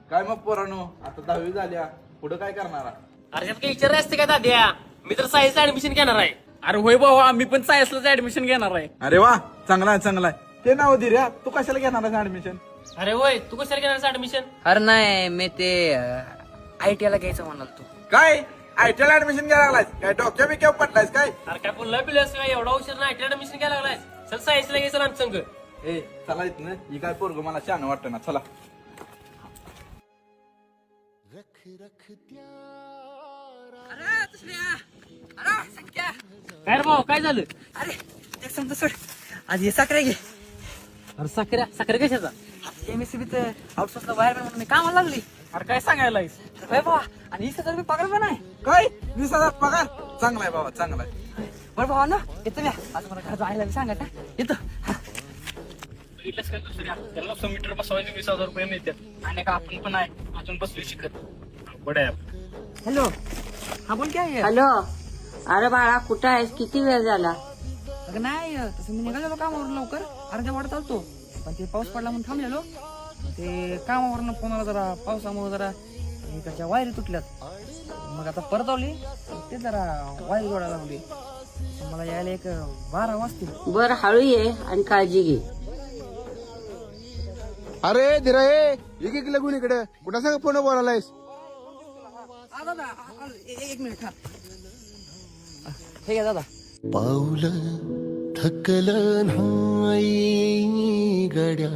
काय मग पोरानो, आता 10वी झाल्या, पुढे काय करणार? अरे काही विचार असते का दाद्या? मी तर सायन्स ऍडमिशन घेणार आहे. अरे होय भावा, मी पण सायन्सलाच ऍडमिशन घेणार आहे. अरे वा, चांगला आहे चांगला आहे. ते नाव रे, तू कशाला घेणार ऍडमिशन? अरे होय, तू कशाला घेणार ऍडमिशन? अरे नाही, मी ते ITI ला घ्यायचं म्हणाल तू. काय आयटीआय ऍडमिशन घ्यायला लागलाय? काय डोक्या बिक्या पडलायस काय? अरे काय बोलला पिलस काय एवढा उशीर ना आयटी ऍडमिशन घ्यायला लागलाय? चल सायन्सला घ्यायचं आमच्या संघ. ए चला इथनं, ही काय पोरग मला छान वाटतं ना, चला. काय रे भाऊ, काय झालं? अरे ते समजा सोड, आज हे साखरे घे. अरे साखर कशाचा? MSCBत आउटसोर्सला बाहेर म्हणून मी कामाला लागली. अरे काय सांगायलायस? होय भावा, आणि 20,000 पगार पण आहे. काय 20,000 पगार? चांगला आहे बाबा, चांगला आहे. बरं भावा ना, येतो मी आज मला घर जायला सांगत ना, येतो. बघितलंस का दुसऱ्या? त्याला 100 मीटर बसवायचे 20,000 रुपये मिळतात. आणि का आपण पण आहे अजून बसली शिकत. बडे हॅलो, हा बोल काय आहे? हॅलो. अरे बाळा, कुठं आहेस? किती वेळ झाला? अगं नाही, तसं मी निघालेलो कामावर लवकर, अर्ध्या वाटत चालतो, पण ते पाऊस पडला म्हणून थांबलेलो. ते कामावरनं फोन आला, जरा पावसामुळे जरा इकडच्या वायरी तुटल्यात. मग आता परत आली, ते जरा वायरी जोडायला लागली. मला यायला एक 12 वाजतील. बर, हळू ये आणि काळजी घे. अरे धीरा, एक लागून इकडे कुठं सांग फोन बोलायलायस? दादा, एक मिनिट. हे घ्या दादा. पाऊल थकलं नाही गड्या.